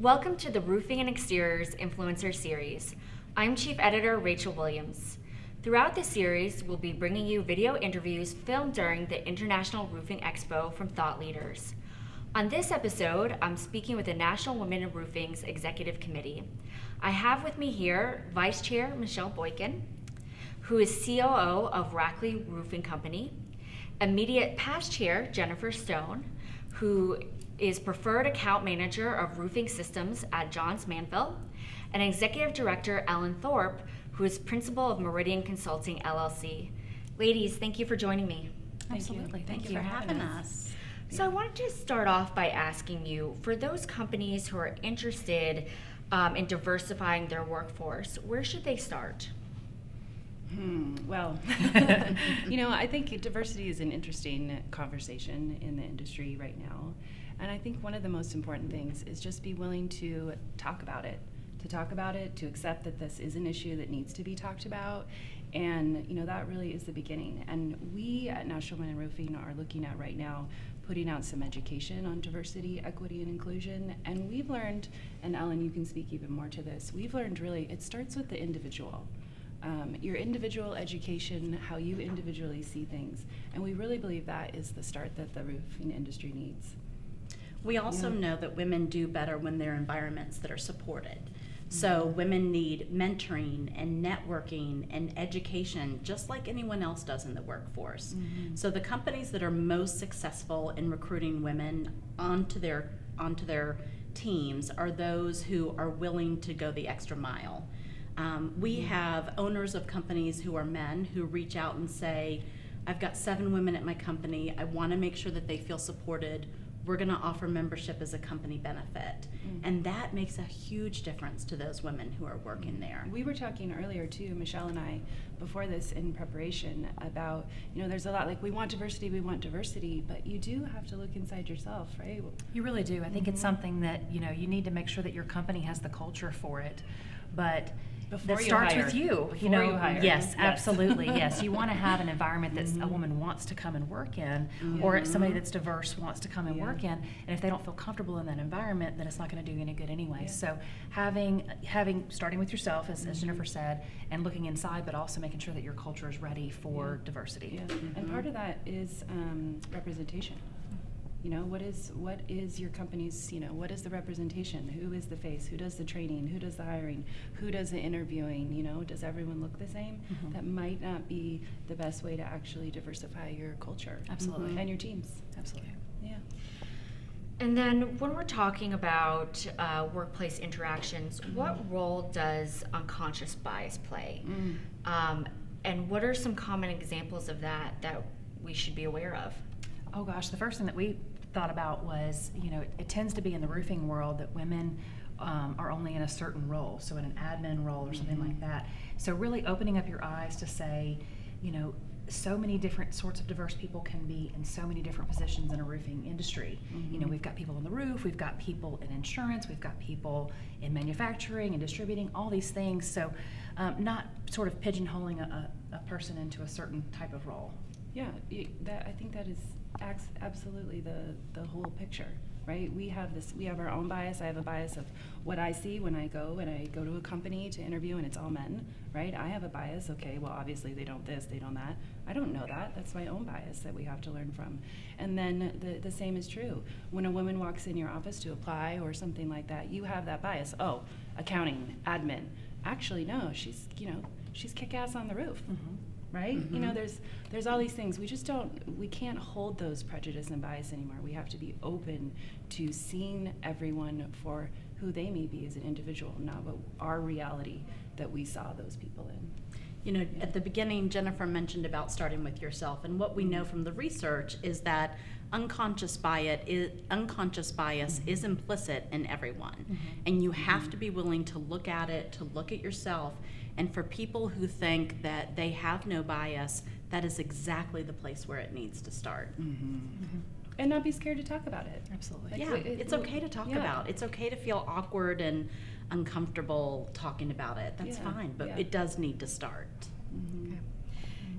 Welcome to the Roofing and Exteriors Influencer Series. I'm Chief Editor Rachel Williams. Throughout this series, we'll be bringing you video interviews filmed during the International Roofing Expo from thought leaders. On this episode, I'm speaking with the National Women in Roofing's Executive Committee. I have with me here Vice Chair Michelle Boykin, who is COO of Rackley Roofing Company, immediate past chair Jennifer Stone, who is Preferred Account Manager of Roofing Systems at Johns Manville, and Executive Director Ellen Thorpe, who is Principal of Meridian Consulting LLC. Ladies, thank you for joining me. Absolutely. Thank you for having us. So I wanted to start off by asking you, for those companies who are interested in diversifying their workforce, where should they start? Well, I think diversity is an interesting conversation in the industry right now. And I think one of the most important things is just be willing to talk about it, to accept that this is an issue that needs to be talked about. And, that really is the beginning. And we at National Women in Roofing are looking at right now putting out some education on diversity, equity, and inclusion. And we've learned, and Ellen, you can speak even more to this, we've learned really it starts with the individual. Your individual education, how you individually see things. And we really believe that is the start that the roofing industry needs. We also know that women do better when they're in environments that are supported. So women need mentoring and networking and education just like anyone else does in the workforce. So the companies that are most successful in recruiting women onto their teams are those who are willing to go the extra mile. We have owners of companies who are men who reach out and say, I've got 7 women at my company. I want to make sure that they feel supported. We're going to offer membership as a company benefit. And that makes a huge difference to those women who are working there. We were talking earlier too, Michelle and I, before this in preparation about, there's a lot like we want diversity, but you do have to look inside yourself, right? You really do. I think it's something that, you need to make sure that your company has the culture for it. But Before that you starts hire. with you. Before you hire. Yes, Yes. absolutely. Yes, you want to have an environment that a woman wants to come and work in, or somebody that's diverse wants to come and work in. And if they don't feel comfortable in that environment, then it's not going to do any good anyway. So having starting with yourself, as Jennifer said, and looking inside, but also making sure that your culture is ready for diversity. Yeah. And part of that is representation. What is your company's, what is the representation? Who is the face? Who does the training? Who does the hiring? Who does the interviewing? Does everyone look the same? That might not be the best way to actually diversify your culture. Absolutely. And your teams. Absolutely. Yeah. And then when we're talking about workplace interactions, what role does unconscious bias play? And what are some common examples of that we should be aware of? Oh gosh, the first thing that we thought about was, it tends to be in the roofing world that women are only in a certain role, so in an admin role or something like that. So really opening up your eyes to say, so many different sorts of diverse people can be in so many different positions in a roofing industry. We've got people on the roof, we've got people in insurance, we've got people in manufacturing and distributing, all these things. So not sort of pigeonholing a person into a certain type of role. Yeah, I think that is absolutely the whole picture, right? We have our own bias. I have a bias of what I see when I go to a company to interview and it's all men, right? I have a bias, okay, well obviously they don't this, they don't that. I don't know that. That's my own bias that we have to learn from. And then the same is true. When a woman walks in your office to apply or something like that, you have that bias. Oh, accounting, admin. Actually, no, she's kick-ass on the roof. Right? There's all these things. We can't hold those prejudice and bias anymore. We have to be open to seeing everyone for who they may be as an individual, not what our reality that we saw those people in. At the beginning, Jennifer mentioned about starting with yourself, and what we know from the research is that unconscious bias is implicit in everyone, and you have to be willing to look at it, to look at yourself. And for people who think that they have no bias, that is exactly the place where it needs to start. And not be scared to talk about it. Absolutely. It's okay to talk about. It's okay to feel awkward and uncomfortable talking about it. That's fine, but it does need to start.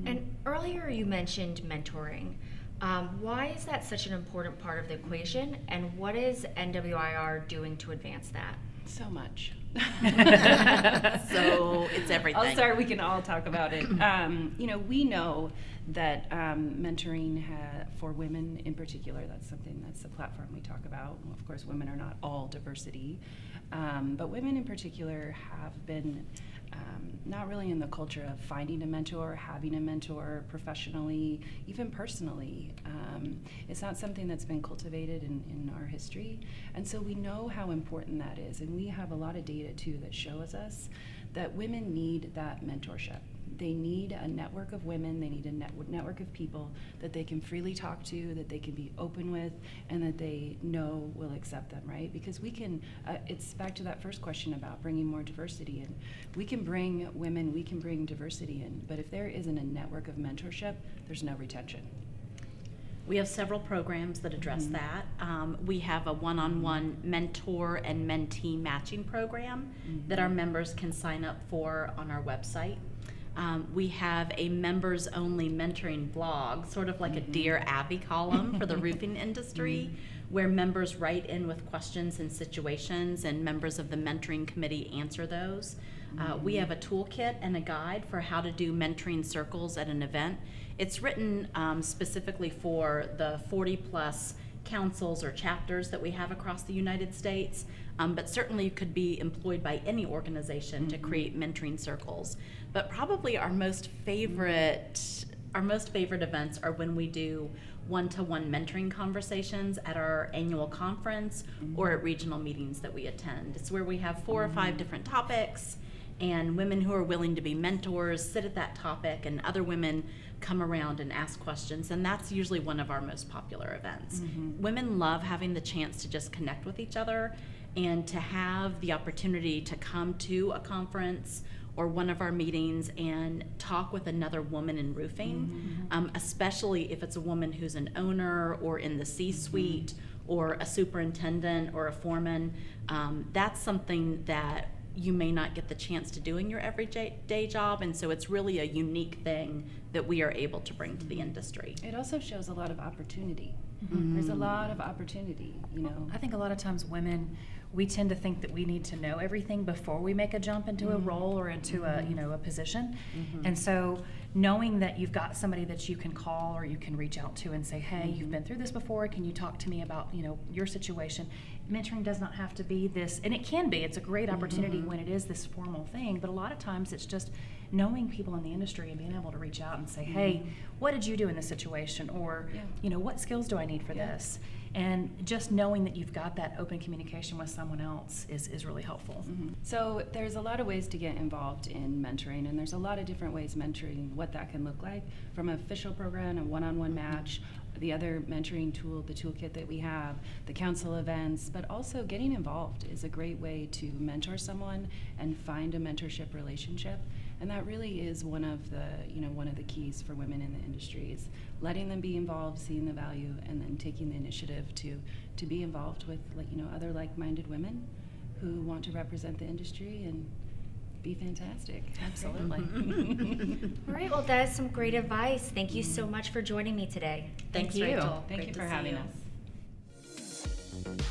And earlier you mentioned mentoring. Why is that such an important part of the equation, and what is NWIR doing to advance that? So much. So it's everything. I'll start. We can all talk about it. We know that mentoring for women in particular, that's the platform we talk about. Of course, women are not all diversity, but women in particular have been not really in the culture of finding a mentor, having a mentor professionally, even personally. It's not something that's been cultivated in our history. And so we know how important that is. And we have a lot of data, too, that shows us that women need that mentorship. They need a network of women, they need a network of people that they can freely talk to, that they can be open with, and that they know will accept them, right? Because we can, it's back to that first question about bringing more diversity in. We can bring women, we can bring diversity in, but if there isn't a network of mentorship, there's no retention. We have several programs that address that. We have a one-on-one mentor and mentee matching program that our members can sign up for on our website. We have a members-only mentoring blog, sort of like a Dear Abby column for the roofing industry, where members write in with questions and situations, and members of the mentoring committee answer those. We have a toolkit and a guide for how to do mentoring circles at an event. It's written specifically for the 40-plus councils or chapters that we have across the United States, but certainly could be employed by any organization to create mentoring circles. But probably our most favorite events are when we do one-to-one mentoring conversations at our annual conference or at regional meetings that we attend. It's where we have 4 or 5 different topics, and women who are willing to be mentors sit at that topic, and other women come around and ask questions, and that's usually one of our most popular events. Women love having the chance to just connect with each other and to have the opportunity to come to a conference or one of our meetings and talk with another woman in roofing, especially if it's a woman who's an owner or in the C-suite or a superintendent or a foreman. That's something that you may not get the chance to do in your everyday job, and so it's really a unique thing that we are able to bring to the industry. It also shows a lot of opportunity. There's a lot of opportunity, I think a lot of times women, we tend to think that we need to know everything before we make a jump into a role or into a position. And so knowing that you've got somebody that you can call or you can reach out to and say, hey, you've been through this before, can you talk to me about your situation? Mentoring does not have to be this, and it can be, it's a great opportunity when it is this formal thing, but a lot of times it's just knowing people in the industry and being able to reach out and say, hey, what did you do in this situation? Or, what skills do I need for this? And just knowing that you've got that open communication with someone else is really helpful. So there's a lot of ways to get involved in mentoring, and there's a lot of different ways mentoring, what that can look like, from an official program, a one-on-one match, the other mentoring tool, the toolkit that we have, the council events, but also getting involved is a great way to mentor someone and find a mentorship relationship. And that really is one of the keys for women in the industry, is letting them be involved, seeing the value, and then taking the initiative to be involved with other like-minded women who want to represent the industry and be fantastic. Absolutely. All right, well, that is some great advice. Thank you so much for joining me today. Thank Thanks, you. Rachel. Thank Great you to for see having you. us.